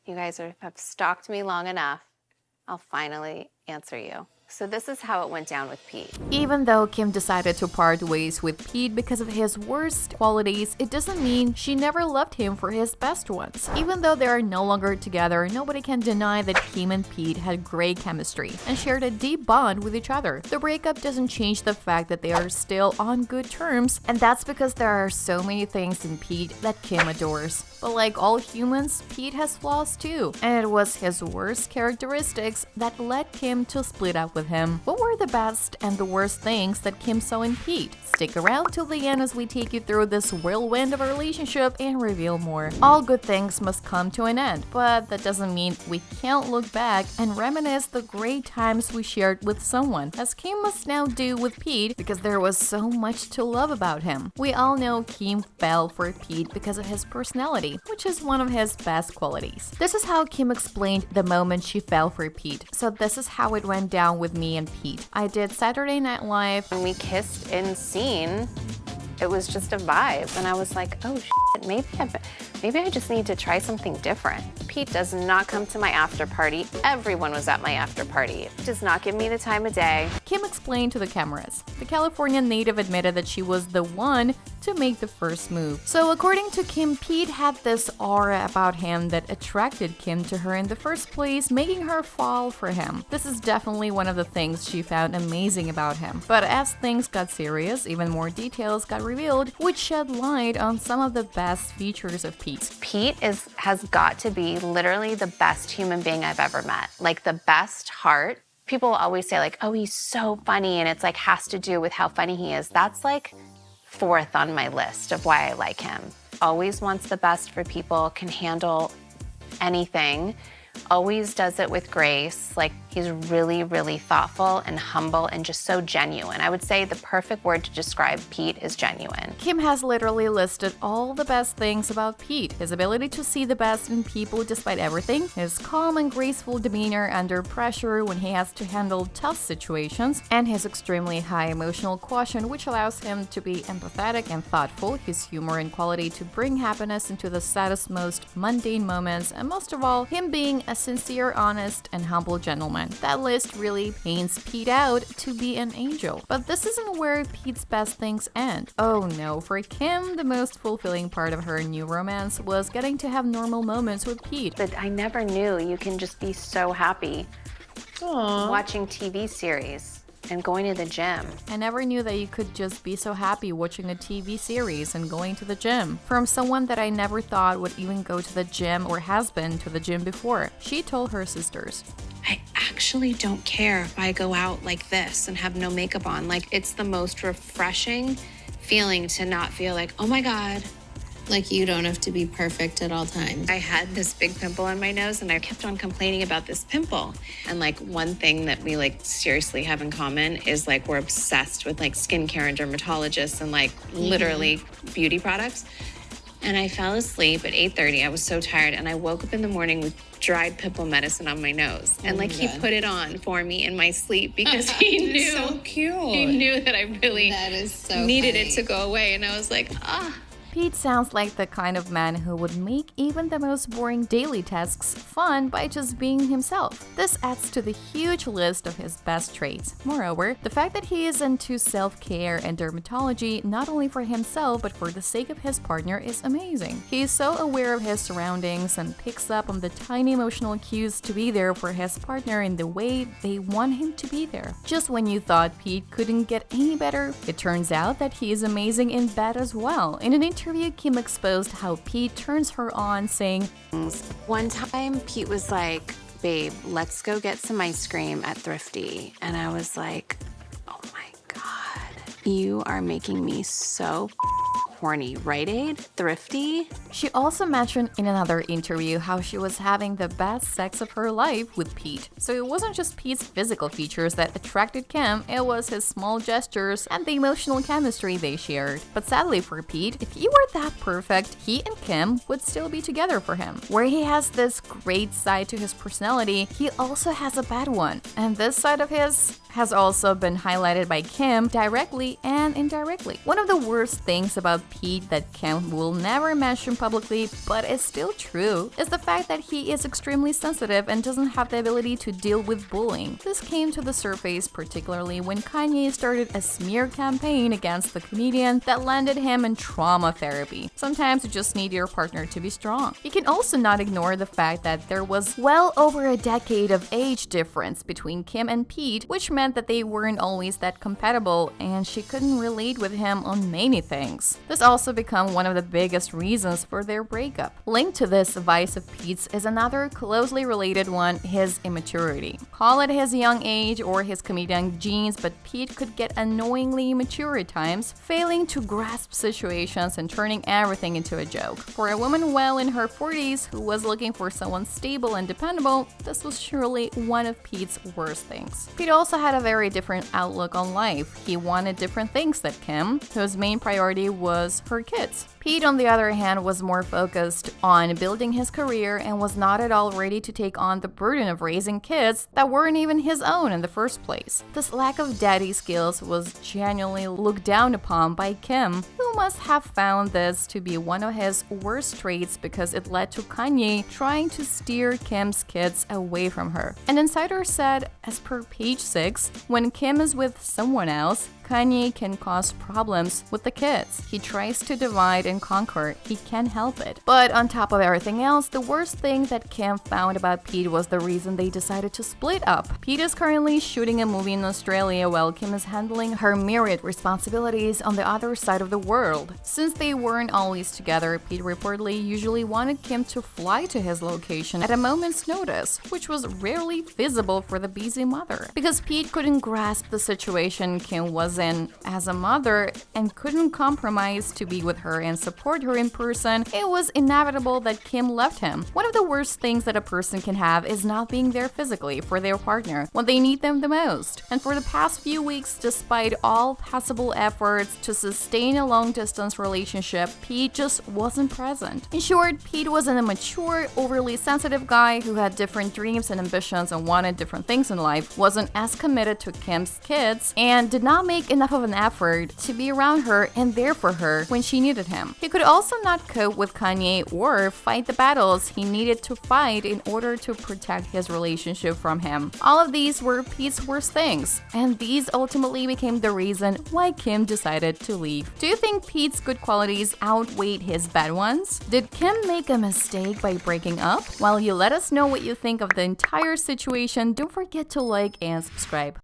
You guys have stalked me long enough. I'll finally answer you. So this is how it went down with Pete. Even though Kim decided to part ways with Pete because of his worst qualities, it doesn't mean she never loved him for his best ones. Even though they are no longer together, nobody can deny that Kim and Pete had great chemistry and shared a deep bond with each other. The breakup doesn't change the fact that they are still on good terms, and that's because there are so many things in Pete that Kim adores. But like all humans, Pete has flaws too, and it was his worst characteristics that led Kim to split up with him. What were the best and the worst things that Kim saw in Pete? Stick around till the end as we take you through this whirlwind of a relationship and reveal more. All good things must come to an end, but that doesn't mean we can't look back and reminisce the great times we shared with someone, as Kim must now do with Pete because there was so much to love about him. We all know Kim fell for Pete because of his personality, which is one of his best qualities. This is how Kim explained the moment she fell for Pete. So this is how it went down with me and Pete. I did Saturday Night Live. When we kissed in scene, it was just a vibe. And I was like, oh shit, maybe I just need to try something different. Pete does not come to my after party. Everyone was at my after party. Does not give me the time of day. Kim explained to the cameras. The Californian native admitted that she was the one to make the first move. So according to Kim, Pete had this aura about him that attracted Kim to her in the first place, making her fall for him. This is definitely one of the things she found amazing about him. But as things got serious, even more details got revealed, which shed light on some of the best features of Pete. Pete has got to be literally the best human being I've ever met. Like the best heart. People always say like, oh, he's so funny, and it's like has to do with how funny he is. That's like fourth on my list of why I like him. Always wants the best for people, can handle anything, always does it with grace. Like he's really, really thoughtful and humble and just so genuine. I would say the perfect word to describe Pete is genuine. Kim has literally listed all the best things about Pete. His ability to see the best in people despite everything, his calm and graceful demeanor under pressure when he has to handle tough situations, and his extremely high emotional quotient, which allows him to be empathetic and thoughtful, his humor and quality to bring happiness into the saddest, most mundane moments, and most of all, him being a sincere, honest, and humble gentleman. That list really paints Pete out to be an angel. But this isn't where Pete's best things end. Oh no, for Kim, the most fulfilling part of her new romance was getting to have normal moments with Pete. But I never knew you can just be so happy watching TV series and going to the gym. I never knew that you could just be so happy watching a TV series and going to the gym. From someone that I never thought would even go to the gym or has been to the gym before. She told her sisters, I actually don't care if I go out like this and have no makeup on. Like, it's the most refreshing feeling to not feel like, oh my God. Like you don't have to be perfect at all times. I had this big pimple on my nose and I kept on complaining about this pimple. And like one thing that we like seriously have in common is like we're obsessed with like skincare and dermatologists and like literally beauty products. And I fell asleep at 8:30. I was so tired and I woke up in the morning with dried pimple medicine on my nose. And like he put it on for me in my sleep because he knew so cute. He knew that I really That is so needed funny. it to go away. And I was like, ah. Pete sounds like the kind of man who would make even the most boring daily tasks fun by just being himself. This adds to the huge list of his best traits. Moreover, the fact that he is into self-care and dermatology not only for himself but for the sake of his partner is amazing. He is so aware of his surroundings and picks up on the tiny emotional cues to be there for his partner in the way they want him to be there. Just when you thought Pete couldn't get any better, it turns out that he is amazing in bed as well. In an interview, Kim exposed how Pete turns her on, saying, One time, Pete was like, babe, let's go get some ice cream at Thrifty. And I was like, oh my God, you are making me so horny. Rite Aid? Thrifty? She also mentioned in another interview how she was having the best sex of her life with Pete. So it wasn't just Pete's physical features that attracted Kim, it was his small gestures and the emotional chemistry they shared. But sadly for Pete, if he were that perfect, he and Kim would still be together for him. Where he has this great side to his personality, he also has a bad one. And this side of his has also been highlighted by Kim directly and indirectly. One of the worst things about Pete that Kim will never mention publicly, but is still true, is the fact that he is extremely sensitive and doesn't have the ability to deal with bullying. This came to the surface particularly when Kanye started a smear campaign against the comedian that landed him in trauma therapy. Sometimes you just need your partner to be strong. You can also not ignore the fact that there was well over a decade of age difference between Kim and Pete, which meant that they weren't always that compatible and she couldn't relate with him on many things. This also became one of the biggest reasons for their breakup. Linked to this vice of Pete's is another closely related one, his immaturity. Call it his young age or his comedian genes, but Pete could get annoyingly immature at times, failing to grasp situations and turning everything into a joke. For a woman well in her 40s who was looking for someone stable and dependable, this was surely one of Pete's worst things. Pete also had a very different outlook on life. He wanted different things than Kim, whose main priority was her kids. Pete, on the other hand, was more focused on building his career and was not at all ready to take on the burden of raising kids that weren't even his own in the first place. This lack of daddy skills was genuinely looked down upon by Kim, who must have found this to be one of his worst traits because it led to Kanye trying to steer Kim's kids away from her. An insider said, as per page 6, when Kim is with someone else, Kanye can cause problems with the kids. He tries to divide and conquer. He can't help it. But on top of everything else, the worst thing that Kim found about Pete was the reason they decided to split up. Pete is currently shooting a movie in Australia while Kim is handling her myriad responsibilities on the other side of the world. Since they weren't always together, Pete reportedly usually wanted Kim to fly to his location at a moment's notice, which was rarely feasible for the busy mother. Because Pete couldn't grasp the situation Kim was in as a mother and couldn't compromise to be with her and support her in person, it was inevitable that Kim left him. One of the worst things that a person can have is not being there physically for their partner when they need them the most. And for the past few weeks, despite all possible efforts to sustain a long-distance relationship, Pete just wasn't present. In short, Pete was an immature, overly sensitive guy who had different dreams and ambitions and wanted different things in life, wasn't as committed to Kim's kids, and did not make enough of an effort to be around her and there for her when she needed him. He could also not cope with Kanye or fight the battles he needed to fight in order to protect his relationship from him. All of these were Pete's worst things, and these ultimately became the reason why Kim decided to leave. Do you think Pete's good qualities outweighed his bad ones? Did Kim make a mistake by breaking up? While you let us know what you think of the entire situation, don't forget to like and subscribe.